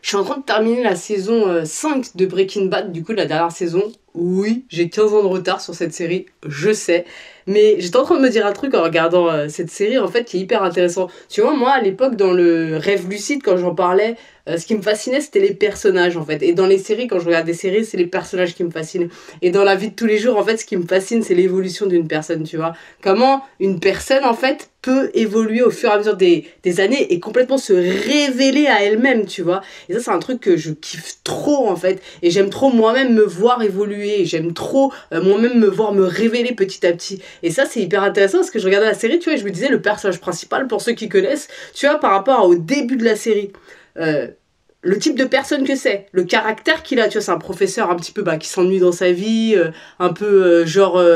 Je suis en train de terminer la saison 5 de Breaking Bad, du coup la dernière saison. Oui, j'ai 15 ans de retard sur cette série, je sais. Mais j'étais en train de me dire un truc en regardant cette série, en fait, qui est hyper intéressant. Tu vois, moi, à l'époque, dans le rêve lucide, quand j'en parlais, ce qui me fascinait, c'était les personnages, en fait. Et dans les séries, quand je regarde des séries, c'est les personnages qui me fascinent. Et dans la vie de tous les jours, en fait, ce qui me fascine, c'est l'évolution d'une personne, tu vois. Comment une personne, en fait, peut évoluer au fur et à mesure des années et complètement se révéler à elle-même, tu vois. Et ça, c'est un truc que je kiffe trop, en fait. Et j'aime trop moi-même me voir évoluer. J'aime trop moi-même me voir me révéler petit à petit. Et ça, c'est hyper intéressant parce que je regardais la série, tu vois, et je me disais, le personnage principal, pour ceux qui connaissent, tu vois, par rapport au début de la série, le type de personne que c'est, le caractère qu'il a, tu vois, c'est un professeur un petit peu qui s'ennuie dans sa vie, un peu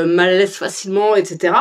mal à l'aise facilement, etc.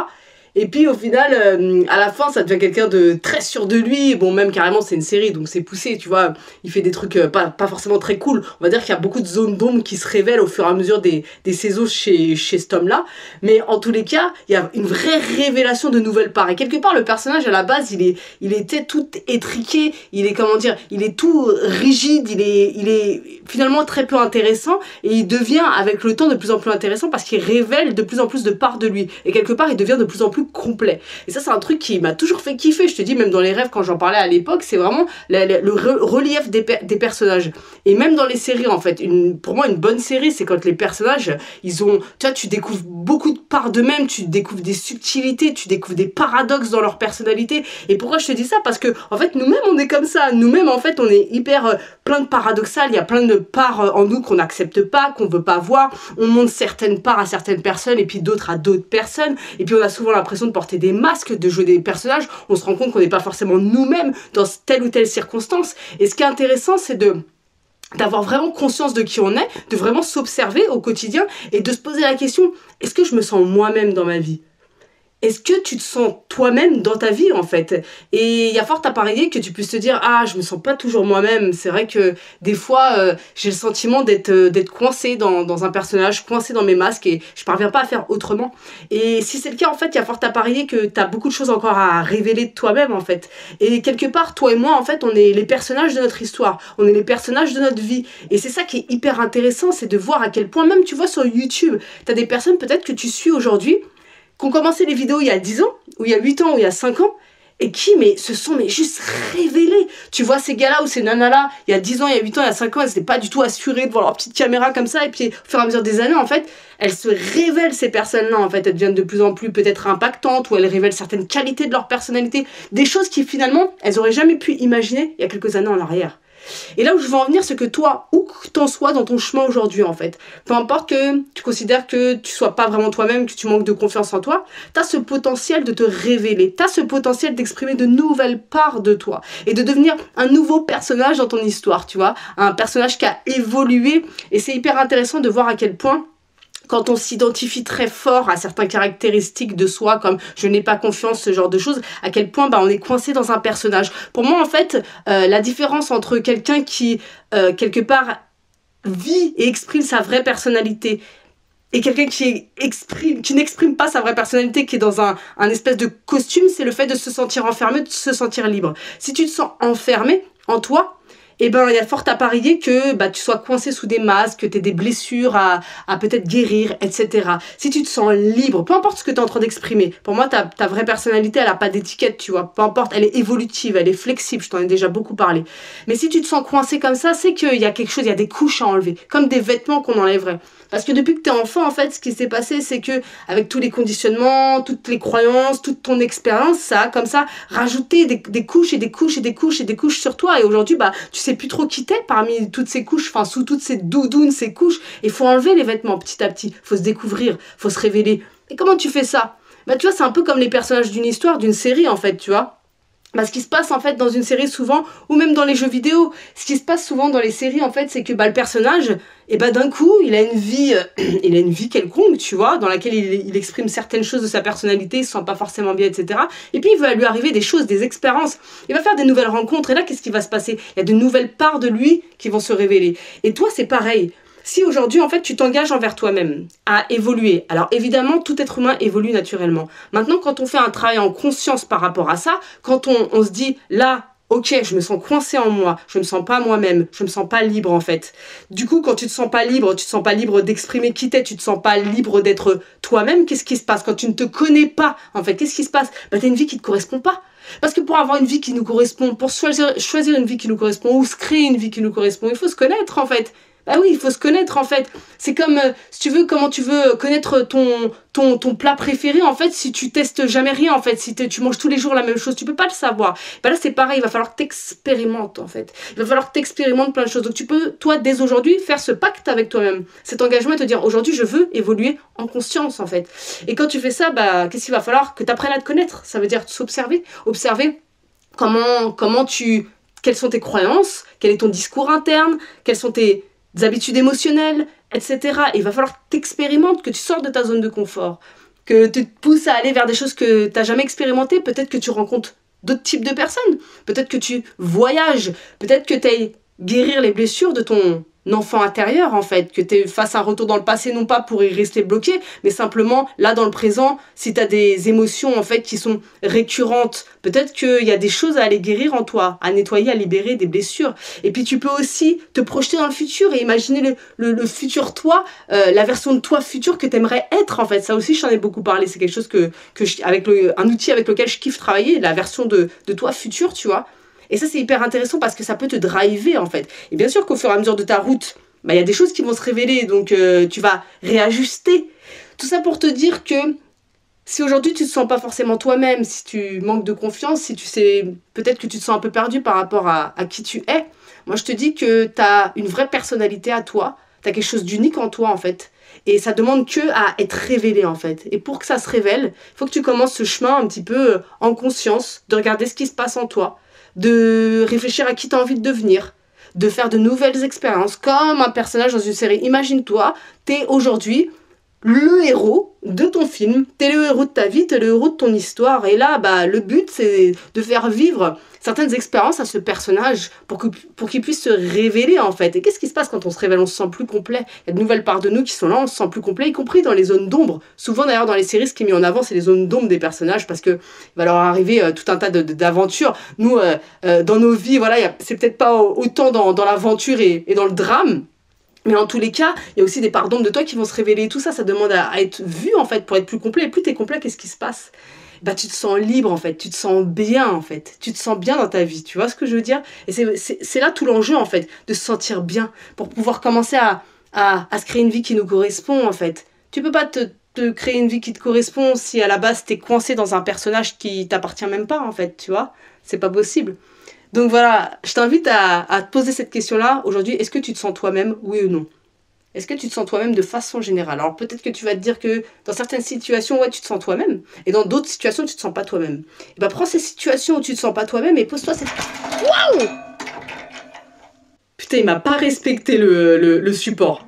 Et puis au final, à la fin, ça devient quelqu'un de très sûr de lui. Bon, même carrément, c'est une série, donc c'est poussé, tu vois. Il fait des trucs pas forcément très cool. On va dire qu'il y a beaucoup de zones d'ombre qui se révèlent au fur et à mesure des saisons chez cet homme-là. Mais en tous les cas, il y a une vraie révélation de nouvelles parts. Et quelque part, le personnage, à la base, il était tout étriqué. Il est, comment dire, il est tout rigide. Il est finalement très peu intéressant. Et il devient, avec le temps, de plus en plus intéressant parce qu'il révèle de plus en plus de parts de lui. Et quelque part, il devient de plus en plus complet. Et ça, c'est un truc qui m'a toujours fait kiffer. Je te dis, même dans les rêves, quand j'en parlais à l'époque, c'est vraiment le relief des personnages. Et même dans les séries, en fait, pour moi, une bonne série, c'est quand les personnages, ils ont, tu vois, tu découvres beaucoup de parts d'eux-mêmes, tu découvres des subtilités, tu découvres des paradoxes dans leur personnalité. Et pourquoi je te dis ça? Parce que, en fait, nous-mêmes, on est comme ça. Nous-mêmes, en fait, on est hyper plein de paradoxales. Il y a plein de parts en nous qu'on n'accepte pas, qu'on veut pas voir. On montre certaines parts à certaines personnes et puis d'autres à d'autres personnes. Et puis, on a souvent l'impression de porter des masques, de jouer des personnages. On se rend compte qu'on n'est pas forcément nous-mêmes dans telle ou telle circonstance. Et ce qui est intéressant, c'est d'avoir vraiment conscience de qui on est, de vraiment s'observer au quotidien et de se poser la question, est-ce que je me sens moi-même dans ma vie ? Est-ce que tu te sens toi-même dans ta vie, en fait? Et il y a fort à parier que tu puisses te dire, ah, je me sens pas toujours moi-même. C'est vrai que des fois, j'ai le sentiment d'être coincée dans un personnage, coincée dans mes masques et je parviens pas à faire autrement. Et si c'est le cas, en fait, il y a fort à parier que t'as beaucoup de choses encore à révéler de toi-même, en fait. Et quelque part, toi et moi, en fait, on est les personnages de notre histoire. On est les personnages de notre vie. Et c'est ça qui est hyper intéressant, c'est de voir à quel point, même tu vois sur YouTube, t'as des personnes peut-être que tu suis aujourd'hui, qui ont commencé les vidéos il y a 10 ans, ou il y a 8 ans, ou il y a 5 ans, et qui se sont juste révélés. Tu vois ces gars-là ou ces nanas-là, il y a 10 ans, il y a 8 ans, il y a 5 ans, elles n'étaient pas du tout assurées devant leur petite caméra comme ça, et puis au fur et à mesure des années, en fait, elles se révèlent, ces personnes-là, en fait, elles deviennent de plus en plus peut-être impactantes, ou elles révèlent certaines qualités de leur personnalité, des choses qui finalement, elles auraient jamais pu imaginer il y a quelques années en arrière. Et là où je veux en venir, c'est que toi, où que t'en sois dans ton chemin aujourd'hui, en fait, peu importe que tu considères que tu sois pas vraiment toi-même, que tu manques de confiance en toi, t'as ce potentiel de te révéler, t'as ce potentiel d'exprimer de nouvelles parts de toi et de devenir un nouveau personnage dans ton histoire, tu vois, un personnage qui a évolué. Et c'est hyper intéressant de voir à quel point quand on s'identifie très fort à certaines caractéristiques de soi, comme je n'ai pas confiance, ce genre de choses, à quel point on est coincé dans un personnage. Pour moi, en fait, la différence entre quelqu'un qui, quelque part, vit et exprime sa vraie personnalité et quelqu'un qui n'exprime pas sa vraie personnalité, qui est dans un espèce de costume, c'est le fait de se sentir enfermé, de se sentir libre. Si tu te sens enfermé en toi, il y a fort à parier que tu sois coincé sous des masques, que tu aies des blessures à peut-être guérir, etc. Si tu te sens libre, peu importe ce que tu es en train d'exprimer, pour moi, ta vraie personnalité, elle n'a pas d'étiquette, tu vois. Peu importe, elle est évolutive, elle est flexible, je t'en ai déjà beaucoup parlé. Mais si tu te sens coincé comme ça, c'est qu'il y a quelque chose, il y a des couches à enlever, comme des vêtements qu'on enlèverait. Parce que depuis que t'es enfant, en fait, ce qui s'est passé, c'est que avec tous les conditionnements, toutes les croyances, toute ton expérience, ça a comme ça rajouté des couches et des couches et des couches et des couches sur toi. Et aujourd'hui, tu sais plus trop qui t'es parmi toutes ces couches, enfin sous toutes ces doudounes, ces couches. Et faut enlever les vêtements petit à petit. Faut se découvrir, faut se révéler. Et comment tu fais ça? Tu vois, c'est un peu comme les personnages d'une histoire, d'une série, en fait, tu vois. Ce qui se passe en fait dans une série souvent, ou même dans les jeux vidéo, ce qui se passe souvent dans les séries en fait, c'est que le personnage, d'un coup, il a une vie quelconque, tu vois, dans laquelle il exprime certaines choses de sa personnalité, il se sent pas forcément bien, etc. Et puis il va lui arriver des choses, des expériences, il va faire des nouvelles rencontres, et là qu'est-ce qui va se passer? Il y a de nouvelles parts de lui qui vont se révéler. Et toi c'est pareil. Si aujourd'hui, en fait, tu t'engages envers toi-même à évoluer, alors évidemment, tout être humain évolue naturellement. Maintenant, quand on fait un travail en conscience par rapport à ça, quand on se dit, là, ok, je me sens coincée en moi, je me sens pas moi-même, je me sens pas libre en fait. Du coup, quand tu te sens pas libre, tu te sens pas libre d'exprimer qui t'es, tu te sens pas libre d'être toi-même, qu'est-ce qui se passe? Quand tu ne te connais pas, en fait, qu'est-ce qui se passe? Bah, t'as une vie qui te correspond pas. Parce que pour avoir une vie qui nous correspond, pour choisir une vie qui nous correspond, ou se créer une vie qui nous correspond, il faut se connaître en fait. Bah oui, il faut se connaître en fait. C'est comme, si tu veux, comment tu veux connaître ton plat préféré en fait, si tu testes jamais rien en fait, si tu manges tous les jours la même chose, tu peux pas le savoir. Bah là c'est pareil, il va falloir que t'expérimentes en fait. Il va falloir que t'expérimentes plein de choses. Donc tu peux, toi, dès aujourd'hui, faire ce pacte avec toi-même. Cet engagement et te dire, aujourd'hui je veux évoluer en conscience en fait. Et quand tu fais ça, bah qu'est-ce qu'il va falloir? Que tu apprennes à te connaître. Ça veut dire s'observer. Observer quelles sont tes croyances, quel est ton discours interne, quelles sont tes habitudes émotionnelles, etc. Et il va falloir que tu expérimentes, que tu sortes de ta zone de confort, que tu te pousses à aller vers des choses que tu n'as jamais expérimentées. Peut-être que tu rencontres d'autres types de personnes, peut-être que tu voyages, peut-être que tu ailles guérir les blessures de ton enfant intérieur en fait, que tu es face à un retour dans le passé, non pas pour y rester bloqué, mais simplement là dans le présent, si tu as des émotions en fait qui sont récurrentes, peut-être qu'il y a des choses à aller guérir en toi, à nettoyer, à libérer des blessures. Et puis tu peux aussi te projeter dans le futur et imaginer le futur toi, la version de toi future que tu aimerais être en fait. Ça aussi j'en ai beaucoup parlé, c'est quelque chose un outil avec lequel je kiffe travailler, la version de toi future, tu vois. Et ça, c'est hyper intéressant parce que ça peut te driver, en fait. Et bien sûr qu'au fur et à mesure de ta route, bah, y a des choses qui vont se révéler, donc tu vas réajuster. Tout ça pour te dire que si aujourd'hui tu te sens pas forcément toi-même, si tu manques de confiance, si tu sais, peut-être que tu te sens un peu perdu par rapport à qui tu es, moi je te dis que tu as une vraie personnalité à toi, tu as quelque chose d'unique en toi, en fait. Et ça demande que à être révélé, en fait. Et pour que ça se révèle, il faut que tu commences ce chemin un petit peu en conscience, de regarder ce qui se passe en toi, de réfléchir à qui tu as envie de devenir, de faire de nouvelles expériences, comme un personnage dans une série. Imagine-toi, tu es aujourd'hui le héros de ton film, t'es le héros de ta vie, t'es le héros de ton histoire. Et là, bah, le but, c'est de faire vivre certaines expériences à ce personnage pour qu'il puisse se révéler, en fait. Et qu'est-ce qui se passe quand on se révèle? On se sent plus complet. Il y a de nouvelles parts de nous qui sont là, on se sent plus complet, y compris dans les zones d'ombre. Souvent, d'ailleurs, dans les séries, ce qui est mis en avant, c'est les zones d'ombre des personnages, parce que il va leur arriver tout un tas d'aventures. Nous, dans nos vies, voilà, c'est peut-être pas autant dans l'aventure et dans le drame, mais en tous les cas, il y a aussi des parts d'ombre de toi qui vont se révéler. Tout ça, ça demande à être vu, en fait, pour être plus complet. Et plus t'es complet, qu'est-ce qui se passe? Bah, tu te sens libre, en fait. Tu te sens bien, en fait. Tu te sens bien dans ta vie. Tu vois ce que je veux dire? Et c'est là tout l'enjeu, en fait, de se sentir bien, pour pouvoir commencer à se créer une vie qui nous correspond, en fait. Tu peux pas te créer une vie qui te correspond si, à la base, t'es coincé dans un personnage qui t'appartient même pas, en fait, tu vois? C'est pas possible. Donc voilà, je t'invite à te poser cette question-là aujourd'hui. Est-ce que tu te sens toi-même, oui ou non? Est-ce que tu te sens toi-même de façon générale? Alors peut-être que tu vas te dire que dans certaines situations, ouais, tu te sens toi-même. Et dans d'autres situations, tu te sens pas toi-même. Et bah prends ces situations où tu te sens pas toi-même et pose-toi cette question. Waouh! Putain, il m'a pas respecté le support.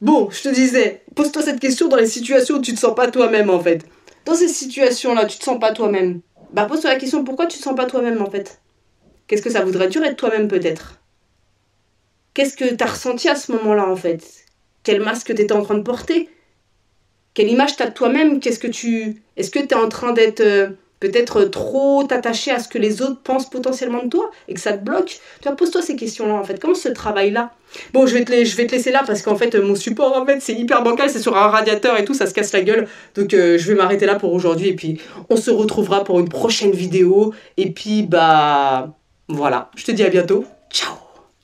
Bon, je te disais, pose-toi cette question dans les situations où tu te sens pas toi-même, en fait. Dans ces situations-là, tu te sens pas toi-même. Bah pose-toi la question, pourquoi tu te sens pas toi-même, en fait? Qu'est-ce que ça voudrait dire être toi-même, peut-être? Qu'est-ce que t'as ressenti à ce moment-là, en fait? Quel masque t'étais en train de porter? Quelle image t'as de toi-même? Est-ce que t'es en train d'être peut-être trop attaché à ce que les autres pensent potentiellement de toi et que ça te bloque? Tu vois, pose-toi ces questions-là, en fait. Comment ce travail-là? Bon, je vais te laisser là parce qu'en fait, mon support, en fait, c'est hyper bancal, c'est sur un radiateur et tout, ça se casse la gueule. Donc, je vais m'arrêter là pour aujourd'hui et puis on se retrouvera pour une prochaine vidéo. Et puis, bah, voilà. Je te dis à bientôt.